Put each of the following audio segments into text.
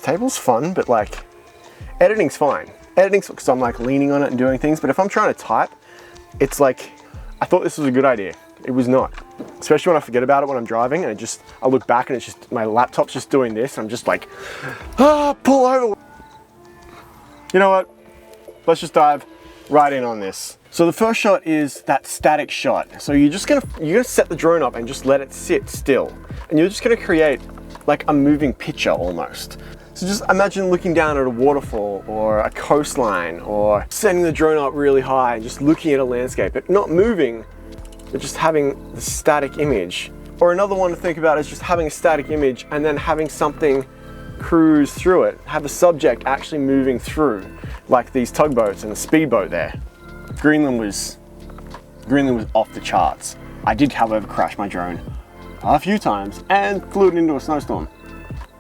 table's fun, but like, editing's fine. Editing's because I'm like leaning on it and doing things, but if I'm trying to type, it's like, I thought this was a good idea. It was not. Especially when I forget about it when I'm driving and I look back and it's just, my laptop's just doing this. I'm just like, pull over. You know what? Let's just dive right in on this. So the first shot is that static shot. So you're gonna set the drone up and just let it sit still. And you're just gonna create like a moving picture almost. So just imagine looking down at a waterfall or a coastline, or setting the drone up really high and just looking at a landscape, but not moving, but just having the static image. Or another one to think about is just having a static image and then having something cruise through it, have the subject actually moving through, like these tugboats and the speedboat there. Greenland was off the charts. I did, however, crash my drone a few times and flew it into a snowstorm.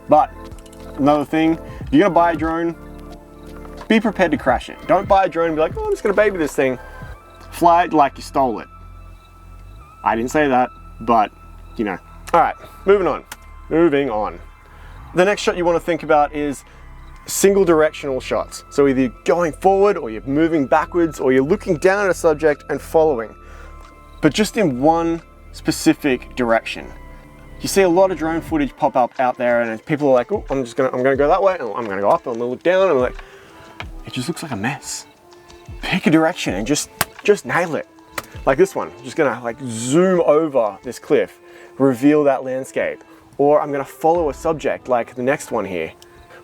But another thing, if you're gonna buy a drone, be prepared to crash it. Don't buy a drone and be like, oh, I'm just gonna baby this thing. Fly it like you stole it. I didn't say that, but you know. All right, moving on. The next shot you wanna think about is single directional shots. So either you're going forward or you're moving backwards or you're looking down at a subject and following, but just in one specific direction. You see a lot of drone footage pop up out there and people are like, oh, I'm gonna go that way, and I'm gonna go up, and I'm gonna look down, and I'm like, it just looks like a mess. Pick a direction and just nail it. Like this one, I'm just gonna like zoom over this cliff, reveal that landscape. Or I'm gonna follow a subject like the next one here,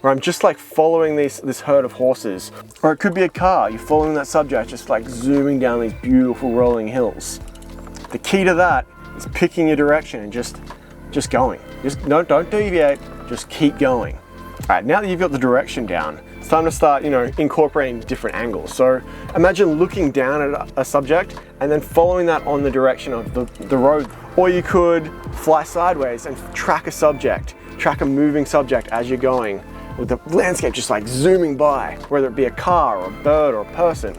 where I'm just like following this herd of horses. Or it could be a car, you're following that subject, just like zooming down these beautiful rolling hills. The key to that is picking your direction and just going. Just don't deviate, just keep going. All right, now that you've got the direction down, it's time to start, incorporating different angles. So imagine looking down at a subject and then following that on the direction of the road. Or you could fly sideways and track a moving subject as you're going, with the landscape just like zooming by, whether it be a car or a bird or a person.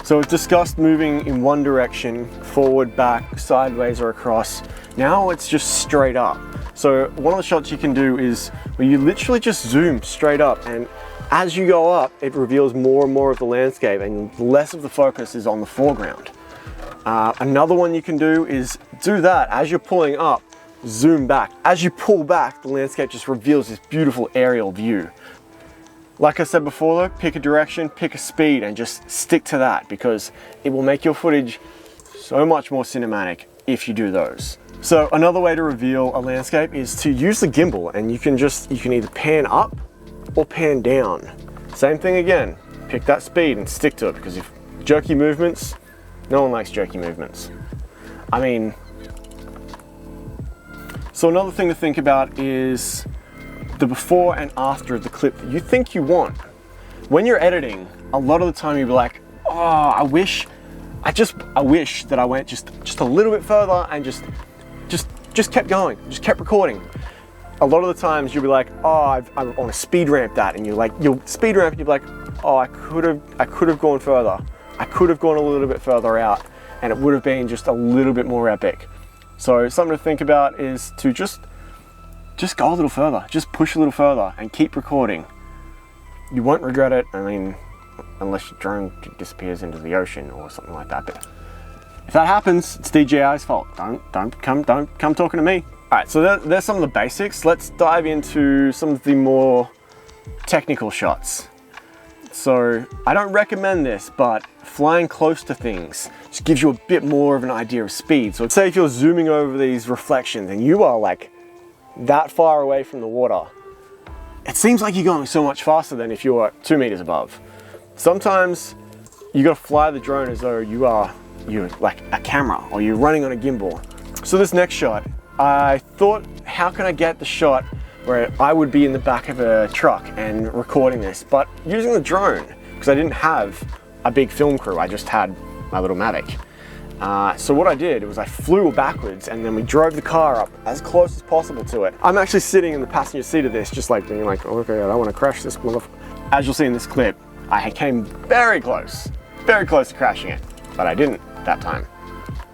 So we've discussed moving in one direction, forward, back, sideways or across. Now it's just straight up. So one of the shots you can do is where you literally just zoom straight up, and as you go up, it reveals more and more of the landscape and less of the focus is on the foreground. Another one you can do is do that as you're pulling up, zoom back. As you pull back, the landscape just reveals this beautiful aerial view. Like I said before though, pick a direction, pick a speed, and just stick to that, because it will make your footage so much more cinematic if you do those. So another way to reveal a landscape is to use the gimbal, and you can either pan up or pan down. Same thing again, pick that speed and stick to it, because if jerky movements, no one likes jerky movements. So another thing to think about is the before and after of the clip that you think you want. When you're editing, a lot of the time you'll be like, oh, I wish that I went just a little bit further and just kept going, just kept recording. A lot of the times you'll be like, oh, I want to speed ramp that, and you'll speed ramp and you'll be like, oh, I could have gone further. I could have gone a little bit further out, and it would have been just a little bit more epic. So something to think about is to just go a little further, just push a little further and keep recording. You won't regret it, unless your drone disappears into the ocean or something like that. But if that happens, it's DJI's fault. Don't come talking to me. All right, so there's some of the basics. Let's dive into some of the more technical shots. So I don't recommend this, but flying close to things just gives you a bit more of an idea of speed. So say if you're zooming over these reflections and you are like that far away from the water, it seems like you're going so much faster than if you were 2 meters above. Sometimes you gotta fly the drone as though you're like a camera or you're running on a gimbal. So this next shot, I thought, how can I get the shot where I would be in the back of a truck and recording this, but using the drone, because I didn't have a big film crew, I just had my little Mavic. So what I did was I flew backwards and then we drove the car up as close as possible to it. I'm actually sitting in the passenger seat of this, just like being like, okay, I don't want to crash this motherfucker. As you'll see in this clip, I came very close to crashing it, but I didn't that time.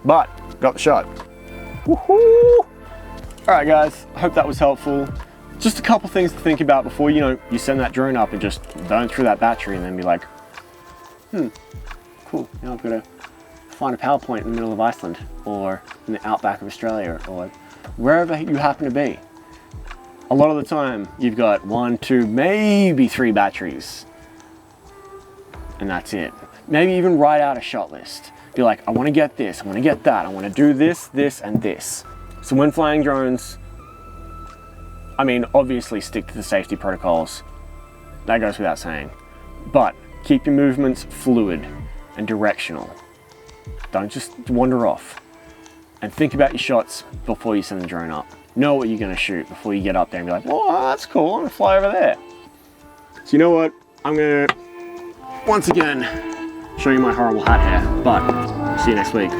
But got the shot. Woohoo! All right, guys, I hope that was helpful. just a couple things to think about before, you know, you send that drone up and just burn through that battery and then be like, cool, now I've got to find a power point in the middle of Iceland or in the outback of Australia or wherever you happen to be. A lot of the time you've got 1, 2, maybe 3 batteries and that's it. Maybe even write out a shot list. Be like, I want to get this, I want to get that, I want to do this, this, and this. So when flying drones, I mean, obviously stick to the safety protocols. That goes without saying. But keep your movements fluid and directional. Don't just wander off. And think about your shots before you send the drone up. Know what you're going to shoot before you get up there and be like, oh, that's cool, I'm going to fly over there. So you know what? I'm going to, once again, show you my horrible hat hair. But see you next week.